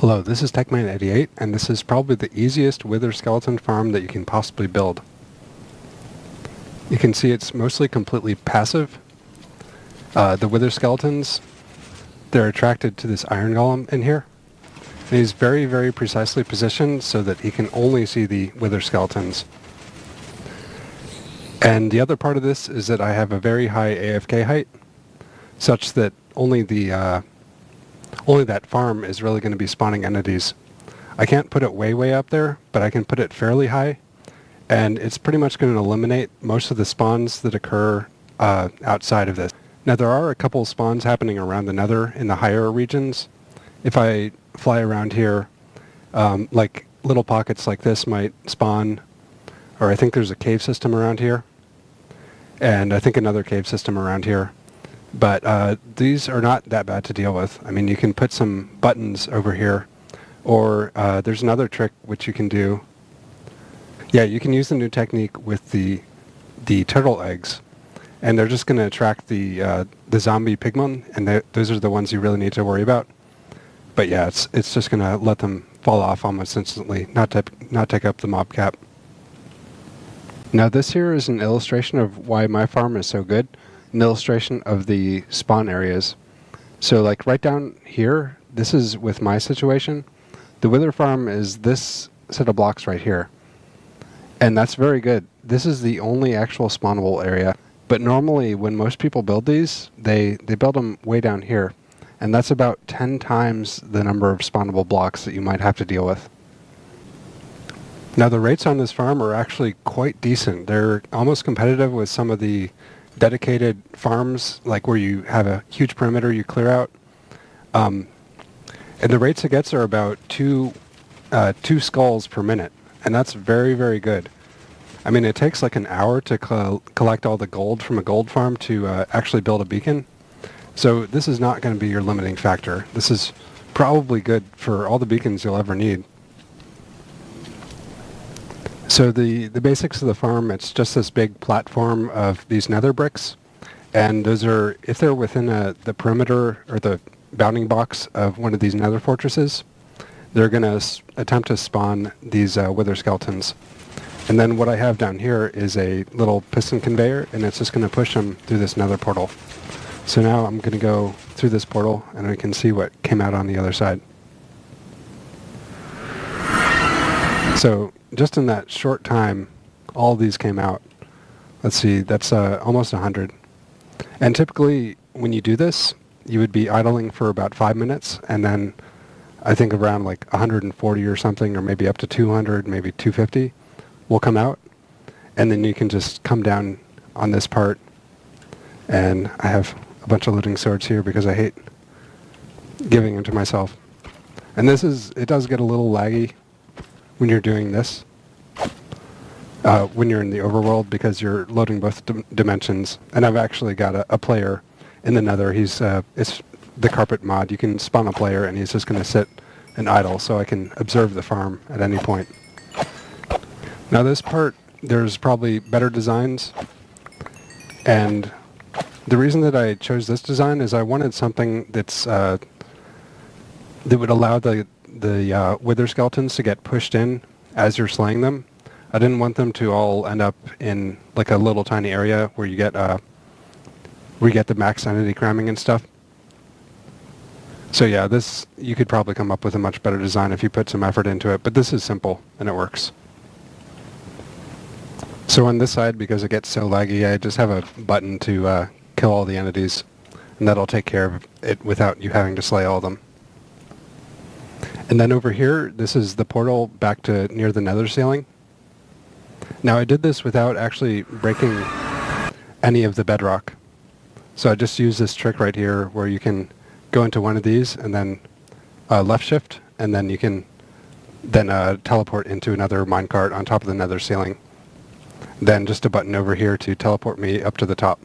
Hello, this is TechMan88, and this is probably the easiest wither skeleton farm that you can possibly build. You can see it's mostly completely passive. The wither skeletons, they're attracted to this iron golem in here. And he's very, very precisely positioned so that he can only see the wither skeletons. And the other part of this is that I have a very high AFK height, such that only that farm is really going to be spawning entities. I can't put it way up there, but I can put it fairly high, and it's pretty much going to eliminate most of the spawns that occur outside of this. Now there are a couple of spawns happening around the nether in the higher regions. If I fly around here, like little pockets like this might spawn, or I think there's a cave system around here, and I think another cave system around here. But these are not that bad to deal with. I mean, you can put some buttons over here, or there's another trick which you can do. Yeah, you can use the new technique with the turtle eggs, and they're just going to attract the zombie pigmen, and those are the ones you really need to worry about. But yeah, it's just going to let them fall off almost instantly, not take up the mob cap. Now this here is an illustration of why my farm is so good. An illustration of the spawn areas. So like right down here, this is with my situation. The wither farm is this set of blocks right here. And that's very good. This is the only actual spawnable area. But normally when most people build these, they build them way down here. And that's about 10 times the number of spawnable blocks that you might have to deal with. Now the rates on this farm are actually quite decent. They're almost competitive with some of the dedicated farms, like where you have a huge perimeter you clear out. And the rates it gets are about two skulls per minute. And that's very, very good. I mean, it takes like an hour to collect all the gold from a gold farm to actually build a beacon. So this is not going to be your limiting factor. This is probably good for all the beacons you'll ever need. So the basics of the farm, it's just this big platform of these nether bricks. And those are, if they're within the perimeter or the bounding box of one of these nether fortresses, they're going to attempt to spawn these wither skeletons. And then what I have down here is a little piston conveyor, and it's just going to push them through this nether portal. So now I'm going to go through this portal, and we can see what came out on the other side. So just in that short time, all of these came out. Let's see, that's almost 100. And typically, when you do this, you would be idling for about 5 minutes, and then I think around like 140 or something, or maybe up to 200, maybe 250 will come out. And then you can just come down on this part, and I have a bunch of looting swords here because I hate giving them to myself. And it does get a little laggy when you're doing this, when you're in the overworld, because you're loading both dimensions. And I've actually got a player in the nether. It's the carpet mod. You can spawn a player and he's just going to sit and idle, so I can observe the farm at any point. Now this part, there's probably better designs, and the reason that I chose this design is I wanted something that would allow the wither skeletons to get pushed in as you're slaying them. I didn't want them to all end up in like a little tiny area where you get the max entity cramming and stuff. So yeah, you could probably come up with a much better design if you put some effort into it, but this is simple and it works. So on this side, because it gets so laggy, I just have a button to kill all the entities, and that'll take care of it without you having to slay all of them. And then over here, this is the portal back to near the nether ceiling. Now I did this without actually breaking any of the bedrock. So I just used this trick right here where you can go into one of these and then left shift, and then you can then teleport into another minecart on top of the nether ceiling. Then just a button over here to teleport me up to the top.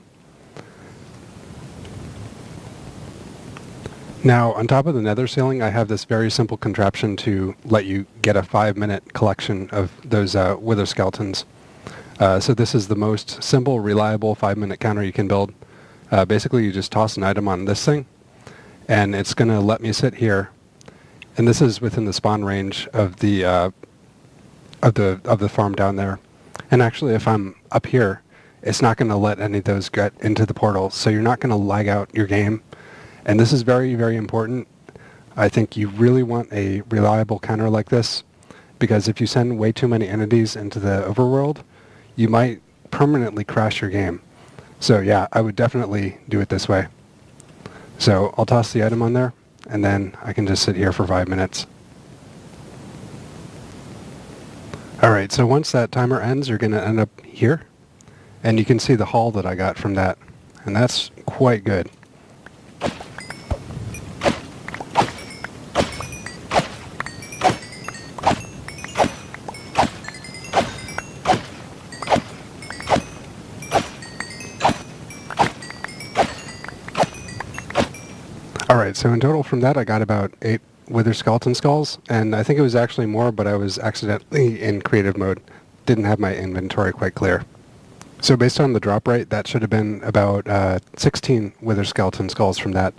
Now, on top of the nether ceiling, I have this very simple contraption to let you get a 5-minute collection of those wither skeletons. So this is the most simple, reliable 5-minute counter you can build. Basically, you just toss an item on this thing, and it's going to let me sit here And this is within the spawn range of the farm down there. And actually, if I'm up here, it's not going to let any of those get into the portal, so you're not going to lag out your game. And this is very, very important. I think you really want a reliable counter like this, because if you send way too many entities into the overworld, you might permanently crash your game. So yeah, I would definitely do it this way. So I'll toss the item on there, and then I can just sit here for 5 minutes. Alright, so once that timer ends, you're going to end up here. And you can see the haul that I got from that. And that's quite good. Alright, so in total from that I got about 8 Wither Skeleton Skulls, and I think it was actually more, but I was accidentally in creative mode. Didn't have my inventory quite clear. So based on the drop rate, that should have been about 16 Wither Skeleton Skulls from that.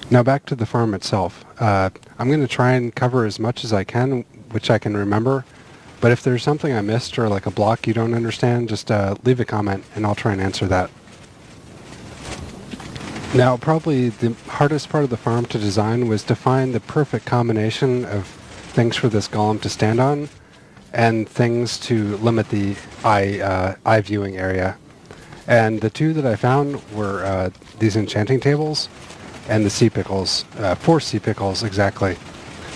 Now back to the farm itself. I'm going to try and cover as much as I can, which I can remember. But if there's something I missed or like a block you don't understand, just leave a comment and I'll try and answer that. Now probably the hardest part of the farm to design was to find the perfect combination of things for this golem to stand on and things to limit the eye viewing area. And the two that I found were these enchanting tables and the sea pickles, 4 sea pickles exactly.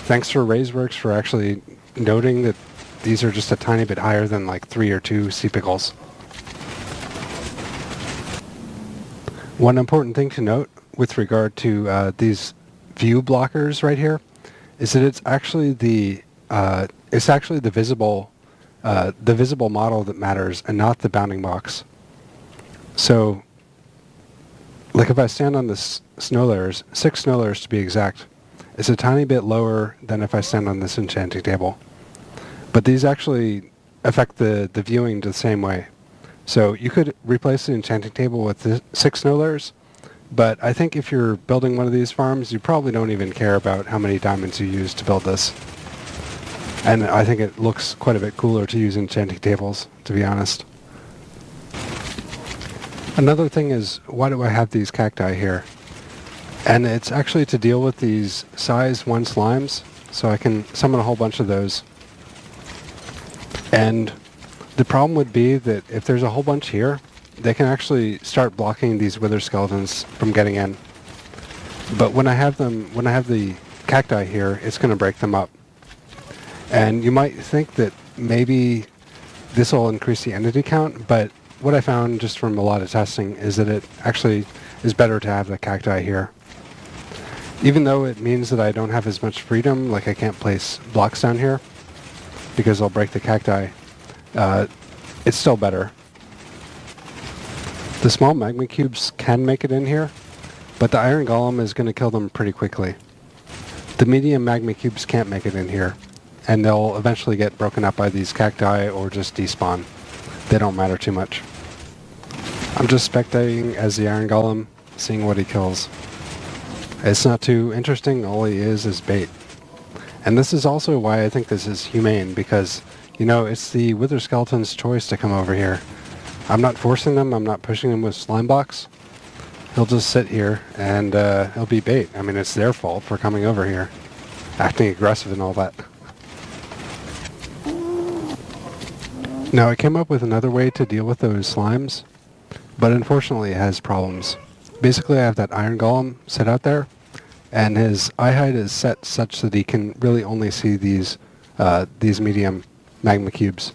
Thanks to Raiseworks for actually noting that these are just a tiny bit higher than like 3 or 2 sea pickles. One important thing to note with regard to these view blockers right here is that it's actually the visible model that matters and not the bounding box. So, like if I stand on the snow layers, 6 snow layers to be exact, it's a tiny bit lower than if I stand on this enchanting table. But these actually affect the viewing the same way. So you could replace the enchanting table with the 6 snow layers, but I think if you're building one of these farms, you probably don't even care about how many diamonds you use to build this. And I think it looks quite a bit cooler to use enchanting tables, to be honest. Another thing is, why do I have these cacti here? And it's actually to deal with these size 1 slimes, so I can summon a whole bunch of those. And the problem would be that if there's a whole bunch here, they can actually start blocking these wither skeletons from getting in. But when I have the cacti here, it's going to break them up. And you might think that maybe this will increase the entity count, but what I found just from a lot of testing is that it actually is better to have the cacti here. Even though it means that I don't have as much freedom, like I can't place blocks down here, because I'll break the cacti, it's still better. The small magma cubes can make it in here, but the iron golem is going to kill them pretty quickly. The medium magma cubes can't make it in here, and they'll eventually get broken up by these cacti or just despawn. They don't matter too much. I'm just spectating as the iron golem, seeing what he kills. It's not too interesting, all he is bait. And this is also why I think this is humane, because, you know, it's the Wither Skeleton's choice to come over here. I'm not forcing them, I'm not pushing them with slime blocks. He'll just sit here and he'll be bait. I mean, it's their fault for coming over here, acting aggressive and all that. Now, I came up with another way to deal with those slimes, but unfortunately it has problems. Basically, I have that iron golem set out there, and his eye height is set such that he can really only see these medium magma cubes.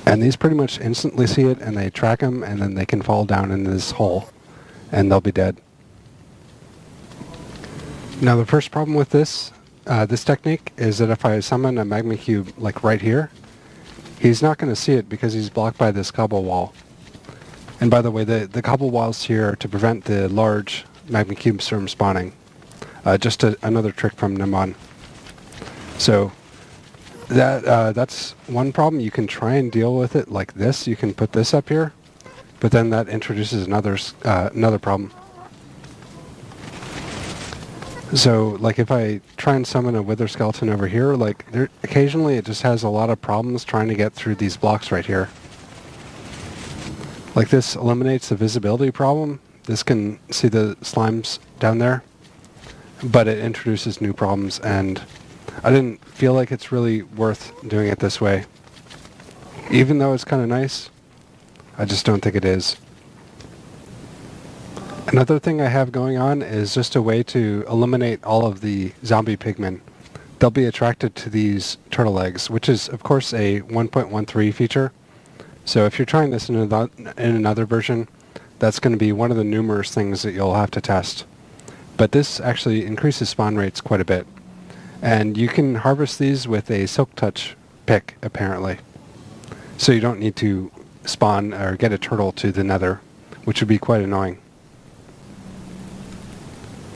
And these pretty much instantly see it, and they track him, and then they can fall down in this hole, and they'll be dead. Now, the first problem with this technique is that if I summon a magma cube, like right here, he's not going to see it because he's blocked by this cobble wall. And by the way, the cobble walls here are to prevent the large magma cubes from spawning. Just another trick from Nimon. So that's one problem. You can try and deal with it like this. You can put this up here, but then that introduces another problem. So, like, if I try and summon a wither skeleton over here, like, occasionally it just has a lot of problems trying to get through these blocks right here. Like, this eliminates the visibility problem. This can see the slimes down there, but it introduces new problems, and I didn't feel like it's really worth doing it this way. Even though it's kind of nice, I just don't think it is. Another thing I have going on is just a way to eliminate all of the zombie pigmen. They'll be attracted to these turtle eggs, which is, of course, a 1.13 feature. So if you're trying this in another version, that's going to be one of the numerous things that you'll have to test. But this actually increases spawn rates quite a bit. And you can harvest these with a silk touch pick, apparently. So you don't need to spawn or get a turtle to the nether, which would be quite annoying.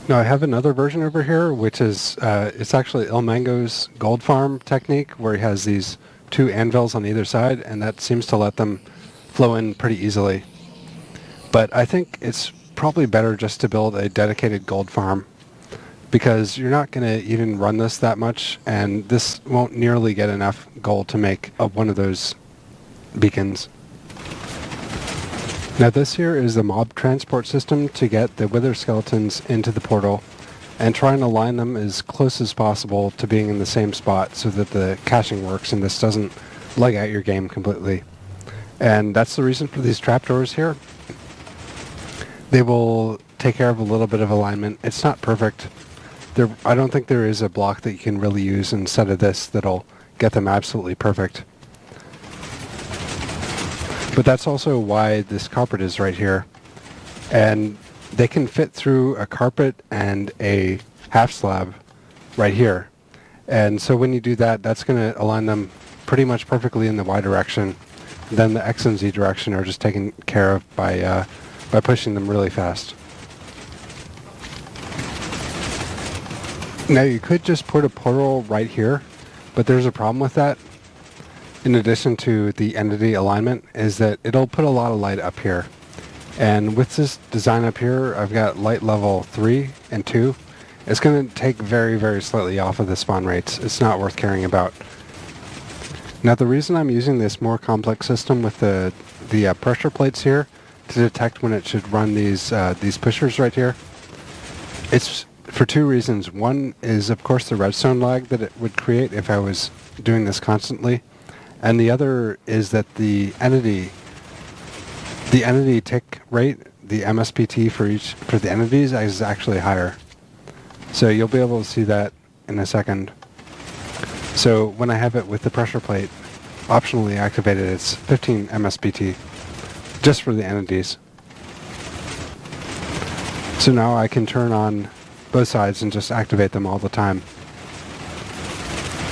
Now I have another version over here, which is, it's actually Il Mango's gold farm technique, where he has these two anvils on either side, and that seems to let them flow in pretty easily. But I think it's probably better just to build a dedicated gold farm, because you're not going to even run this that much, and this won't nearly get enough gold to make one of those beacons. Now this here is the mob transport system to get the wither skeletons into the portal, and try and align them as close as possible to being in the same spot so that the caching works and this doesn't lag out your game completely. And that's the reason for these trapdoors here. They will take care of a little bit of alignment. It's not perfect. I don't think there is a block that you can really use instead of this that'll get them absolutely perfect. But that's also why this carpet is right here. And they can fit through a carpet and a half slab right here. And so when you do that, that's going to align them pretty much perfectly in the Y direction. Then the X and Z direction are just taken care of by pushing them really fast. Now you could just put a portal right here, but there's a problem with that. In addition to the entity alignment, is that it'll put a lot of light up here. And with this design up here, I've got light level 3 and 2. It's going to take very, very slightly off of the spawn rates. It's not worth caring about. Now the reason I'm using this more complex system with the pressure plates here to detect when it should run these pushers right here, it's for two reasons. One is, of course, the redstone lag that it would create if I was doing this constantly. And the other is that the entity tick rate, the MSPT for the entities is actually higher. So you'll be able to see that in a second. So when I have it with the pressure plate optionally activated, it's 15 MSPT just for the entities. So now I can turn on both sides and just activate them all the time.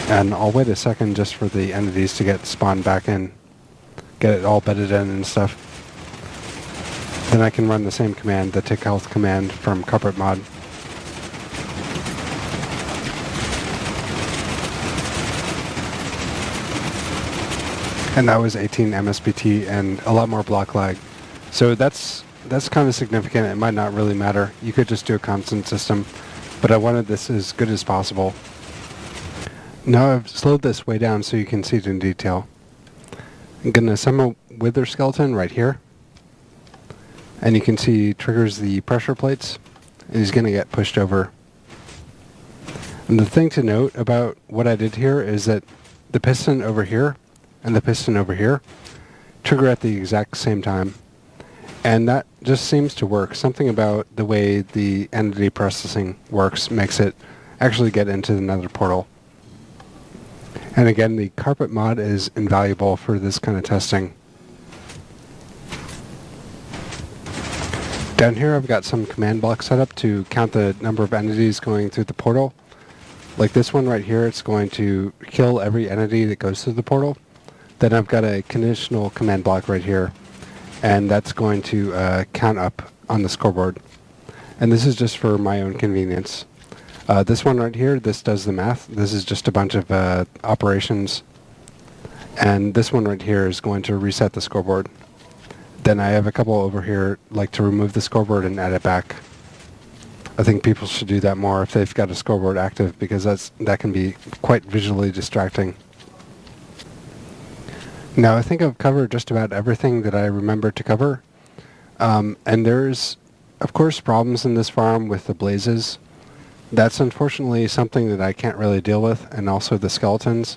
And I'll wait a second just for the entities to get spawned back in, get it all bedded in and stuff. Then I can run the same command, the tick health command from carpet mod. And that was 18 MSPT and a lot more block lag. So that's kind of significant. It might not really matter. You could just do a constant system, but I wanted this as good as possible. Now I've slowed this way down so you can see it in detail. I'm going to summon a wither skeleton right here. And you can see he triggers the pressure plates, and he's going to get pushed over. And the thing to note about what I did here is that the piston over here and the piston over here trigger at the exact same time. And that just seems to work. Something about the way the entity processing works makes it actually get into the nether portal. And again, the carpet mod is invaluable for this kind of testing. Down here I've got some command blocks set up to count the number of entities going through the portal. Like this one right here, it's going to kill every entity that goes through the portal. Then I've got a conditional command block right here, and that's going to count up on the scoreboard. And this is just for my own convenience. This one right here, this does the math. This is just a bunch of operations. And this one right here is going to reset the scoreboard. Then I have a couple over here, like to remove the scoreboard and add it back. I think people should do that more if they've got a scoreboard active, because that can be quite visually distracting. Now I think I've covered just about everything that I remember to cover. And there's, of course, problems in this farm with the blazes. That's unfortunately something that I can't really deal with, and also the skeletons.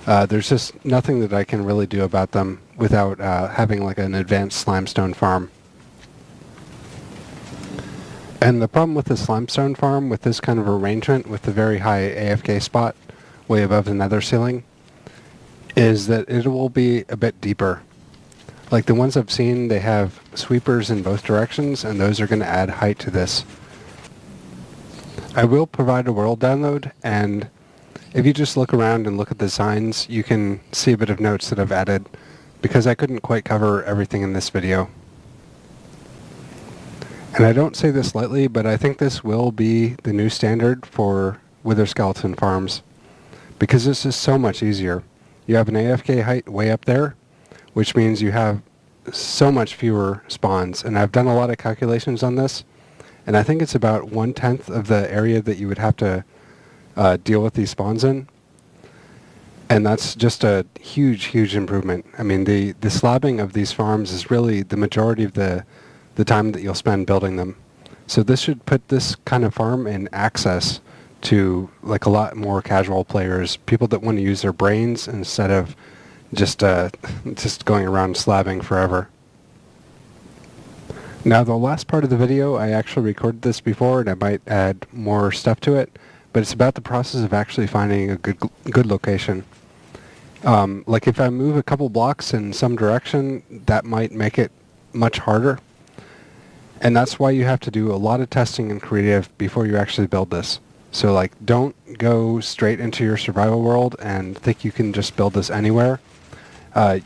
There's just nothing that I can really do about them without having like an advanced slimestone farm. And the problem with the slimestone farm, with this kind of arrangement with the very high AFK spot way above the nether ceiling, is that it will be a bit deeper. Like the ones I've seen, they have sweepers in both directions, and those are going to add height to this. I will provide a world download, and if you just look around and look at the signs, you can see a bit of notes that I've added, because I couldn't quite cover everything in this video. And I don't say this lightly, but I think this will be the new standard for Wither Skeleton farms, because this is so much easier. You have an AFK height way up there, which means you have so much fewer spawns. And I've done a lot of calculations on this, and I think it's about 1/10 of the area that you would have to deal with these spawns in. And that's just a huge, huge improvement. I mean, the slabbing of these farms is really the majority of the time that you'll spend building them. So this should put this kind of farm in access to like a lot more casual players, people that want to use their brains instead of just going around slabbing forever. Now the last part of the video, I actually recorded this before, and I might add more stuff to it, but it's about the process of actually finding a good location. Like if I move a couple blocks in some direction, that might make it much harder. And that's why you have to do a lot of testing in creative before you actually build this. So like, don't go straight into your survival world and think you can just build this anywhere.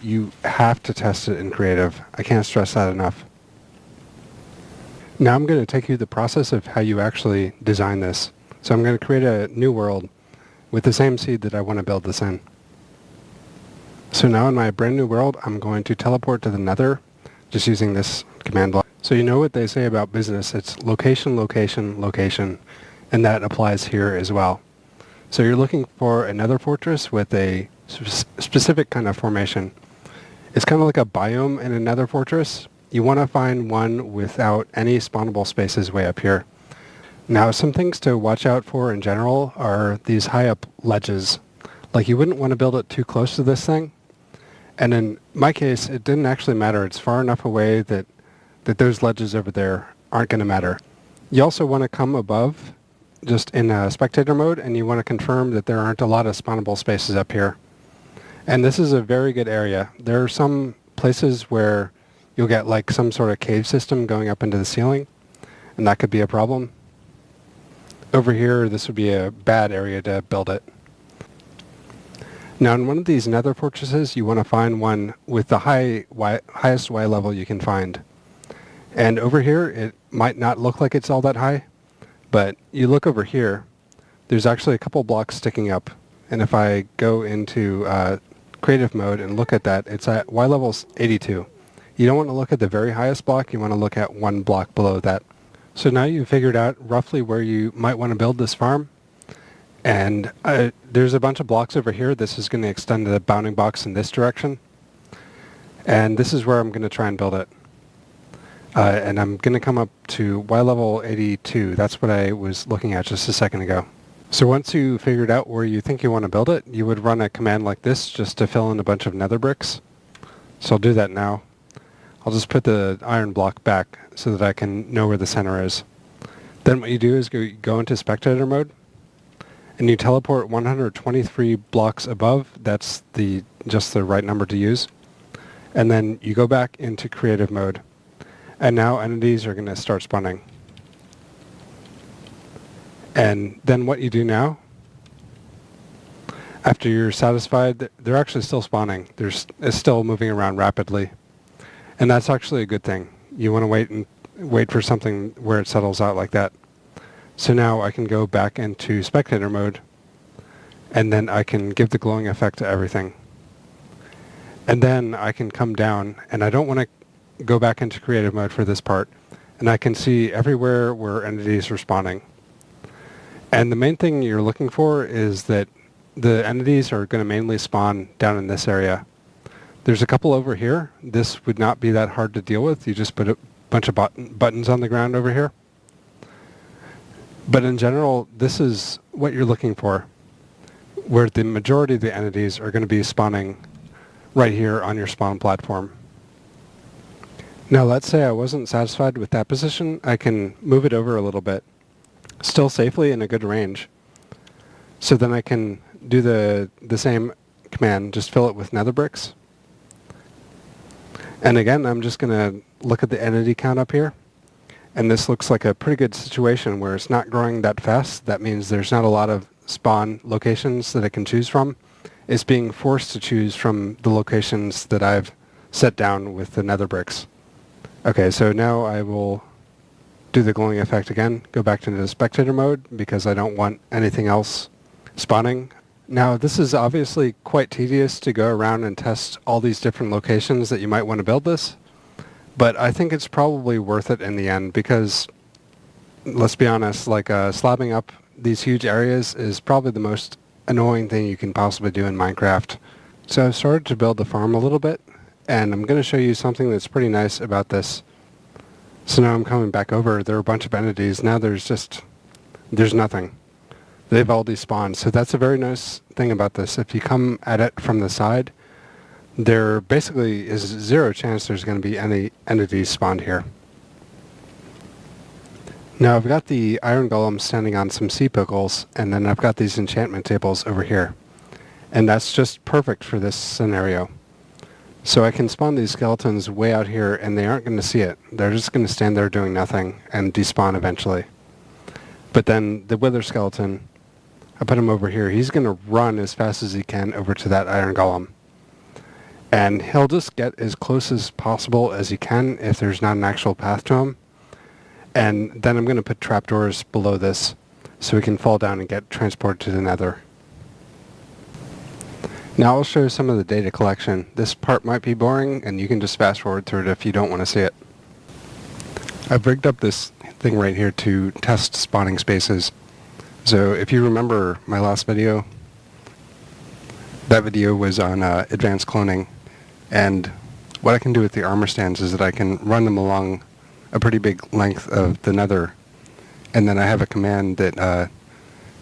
You have to test it in creative. I can't stress that enough. Now I'm going to take you through the process of how you actually design this. So I'm going to create a new world with the same seed that I want to build this in. So now in my brand new world, I'm going to teleport to the nether, just using this command block. So you know what they say about business, it's location, location, location, and that applies here as well. So you're looking for a nether fortress with a specific kind of formation. It's kind of like a biome in a nether fortress. You want to find one without any spawnable spaces way up here. Now some things to watch out for in general are these high up ledges. Like you wouldn't want to build it too close to this thing. And in my case, it didn't actually matter. It's far enough away that those ledges over there aren't going to matter. You also want to come above, just in spectator mode, and you want to confirm that there aren't a lot of spawnable spaces up here. And this is a very good area. There are some places where you'll get like some sort of cave system going up into the ceiling, and that could be a problem. Over here, this would be a bad area to build it. Now in one of these nether fortresses, you want to find one with the highest Y level you can find. And over here, it might not look like it's all that high, but you look over here, there's actually a couple blocks sticking up. And if I go into creative mode and look at that, it's at Y level's 82. You don't want to look at the very highest block, you want to look at one block below that. So now you've figured out roughly where you might want to build this farm. And there's a bunch of blocks over here. This is going to extend the bounding box in this direction. And this is where I'm going to try and build it. And I'm going to come up to Y level 82. That's what I was looking at just a second ago. So once you figured out where you think you want to build it, you would run a command like this just to fill in a bunch of nether bricks. So I'll do that now. I'll just put the iron block back so that I can know where the center is. Then what you do is go into spectator mode, and you teleport 123 blocks above. That's just the right number to use. And then you go back into creative mode. And now entities are going to start spawning. And then what you do now, after you're satisfied, they're actually still spawning. It's still moving around rapidly. And that's actually a good thing. You want to wait for something where it settles out like that. So now I can go back into spectator mode, and then I can give the glowing effect to everything. And then I can come down, and I don't want to go back into creative mode for this part. and I can see everywhere where entities are spawning. And the main thing you're looking for is that the entities are going to mainly spawn down in this area. There's a couple over here. This would not be that hard to deal with. You just put a bunch of buttons on the ground over here. But in general, this is what you're looking for, where the majority of the entities are going to be spawning right here on your spawn platform. Now let's say I wasn't satisfied with that position. I can move it over a little bit, still safely in a good range. So then I can do the same command, just fill it with nether bricks. And again, I'm just going to look at the entity count up here. And this looks like a pretty good situation where it's not growing that fast. That means there's not a lot of spawn locations that I can choose from. It's being forced to choose from the locations that I've set down with the nether bricks. Okay, so now I will do the glowing effect again, go back to the spectator mode because I don't want anything else spawning. Now this is obviously quite tedious to go around and test all these different locations that you might want to build this, but I think it's probably worth it in the end because, let's be honest, like slabbing up these huge areas is probably the most annoying thing you can possibly do in Minecraft. So I've started to build the farm a little bit, and I'm going to show you something that's pretty nice about this. So now I'm coming back over, there are a bunch of entities, now there's nothing. They've all despawned, so that's a very nice thing about this. If you come at it from the side, there basically is zero chance there's going to be any entities spawned here. Now I've got the iron golem standing on some sea pickles, and then I've got these enchantment tables over here. And that's just perfect for this scenario. So I can spawn these skeletons way out here, and they aren't going to see it. They're just going to stand there doing nothing and despawn eventually. But then the wither skeleton, I put him over here. He's going to run as fast as he can over to that iron golem. And he'll just get as close as possible as he can if there's not an actual path to him. And then I'm going to put trapdoors below this so he can fall down and get transported to the nether. Now I'll show you some of the data collection. This part might be boring and you can just fast forward through it if you don't want to see it. I've rigged up this thing right here to test spawning spaces. So if you remember my last video, that video was on advanced cloning, and what I can do with the armor stands is that I can run them along a pretty big length of the nether, and then I have a command that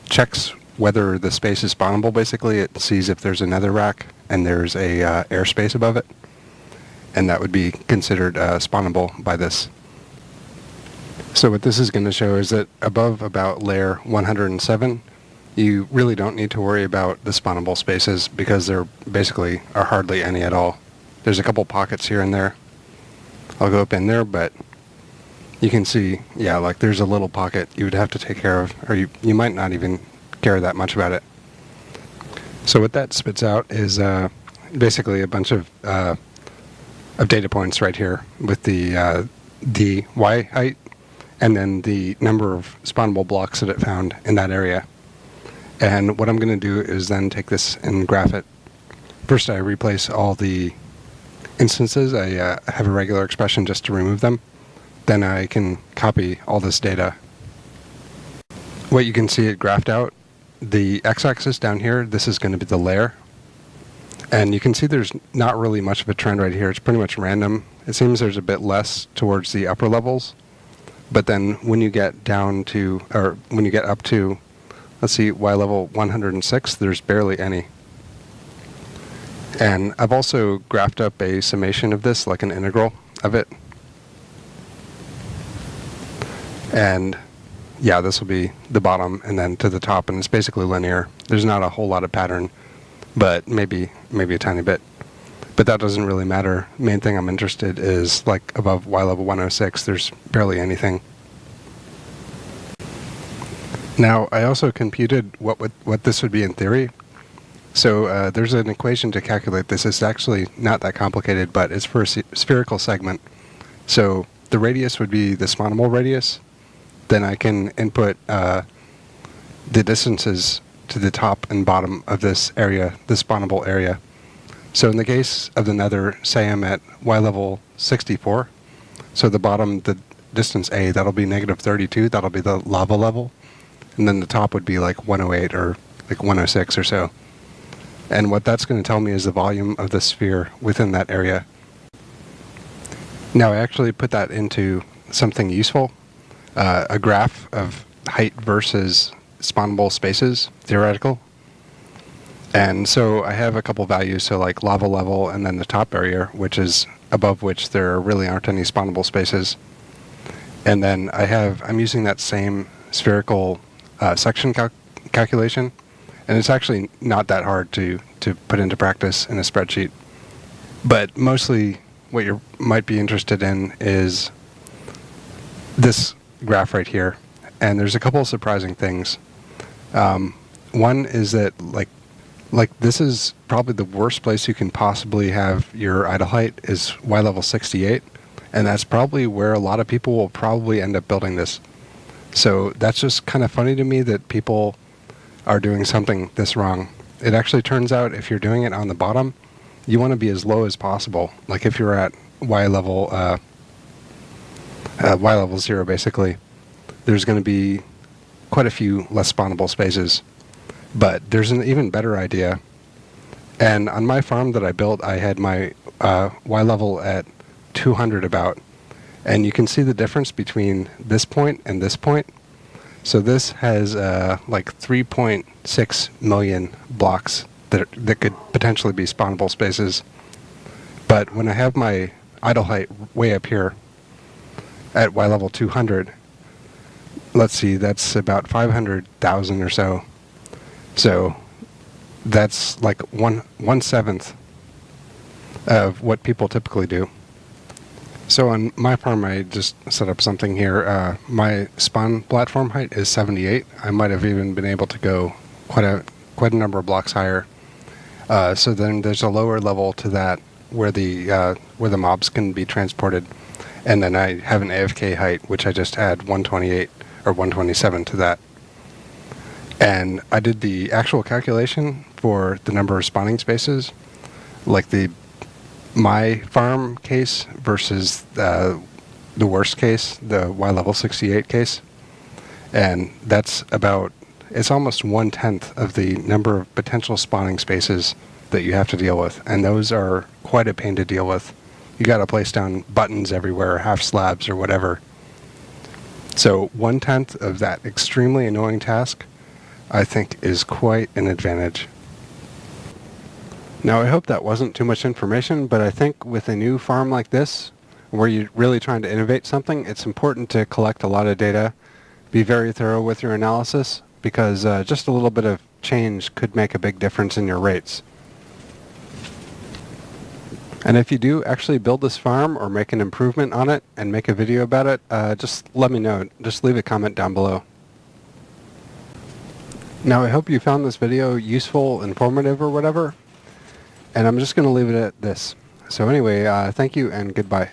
checks whether the space is spawnable. Basically it sees if there's a nether rack and there's a airspace above it, and that would be considered spawnable by this. So what this is going to show is that above about layer 107, you really don't need to worry about the spawnable spaces because there basically are hardly any at all. There's a couple pockets here and there. I'll go up in there, but you can see, yeah, like there's a little pocket you would have to take care of, or you might not even care that much about it. So what that spits out is basically a bunch of data points right here with the Y height, and then the number of spawnable blocks that it found in that area. And what I'm going to do is then take this and graph it. First I replace all the instances. I have a regular expression just to remove them. Then I can copy all this data. What you can see it graphed out, the x-axis down here, this is going to be the layer. And you can see there's not really much of a trend right here. It's pretty much random. It seems there's a bit less towards the upper levels. But then when you get down to, or when you get up to, let's see, Y level 106, there's barely any. And I've also graphed up a summation of this, like an integral of it. And yeah, this will be the bottom and then to the top, and it's basically linear. There's not a whole lot of pattern, but maybe a tiny bit. But that doesn't really matter. Main thing I'm interested is like above Y level 106, there's barely anything. Now I also computed what this would be in theory. So there's an equation to calculate this. It's actually not that complicated, but it's for a spherical segment. So the radius would be the spawnable radius. Then I can input the distances to the top and bottom of this area, the spawnable area. So in the case of the nether, say I'm at Y level 64. So the bottom, the distance A, that'll be negative 32. That'll be the lava level. And then the top would be like 108 or like 106 or so. And what that's going to tell me is the volume of the sphere within that area. Now I actually put that into something useful, a graph of height versus spawnable spaces, theoretical. And so I have a couple values, so like lava level and then the top area, which is above which there really aren't any spawnable spaces. And then I'm using that same spherical section calculation, and it's actually not that hard to put into practice in a spreadsheet. But mostly what you might be interested in is this graph right here, and there's a couple of surprising things. One is that like this is probably the worst place you can possibly have your idle height is Y level 68, and that's probably where a lot of people will probably end up building this. So that's just kind of funny to me that people are doing something this wrong. It actually turns out if you're doing it on the bottom, you want to be as low as possible. Like if you're at Y level 0 basically, there's going to be quite a few less spawnable spaces. But there's an even better idea. And on my farm that I built, I had my Y level at 200 about. And you can see the difference between this point and this point. So this has like 3.6 million blocks that could potentially be spawnable spaces. But when I have my idle height way up here at Y level 200, let's see, that's about 500,000 or so. So that's like 1/7 of what people typically do. So on my farm, I just set up something here. My spawn platform height is 78. I might have even been able to go quite a number of blocks higher. So then there's a lower level to that where the mobs can be transported, and then I have an AFK height, which I just add 128 or 127 to that. And I did the actual calculation for the number of spawning spaces, like my farm case versus the worst case, the Y level 68 case. And that's it's almost 1/10 of the number of potential spawning spaces that you have to deal with. And those are quite a pain to deal with. You got to place down buttons everywhere, half slabs or whatever. So 1/10 of that extremely annoying task, I think, is quite an advantage. Now I hope that wasn't too much information, but I think with a new farm like this, where you're really trying to innovate something, it's important to collect a lot of data, be very thorough with your analysis, because just a little bit of change could make a big difference in your rates. And if you do actually build this farm or make an improvement on it and make a video about it, just let me know. Just leave a comment down below. Now I hope you found this video useful, informative, or whatever, and I'm just going to leave it at this. So anyway, thank you and goodbye.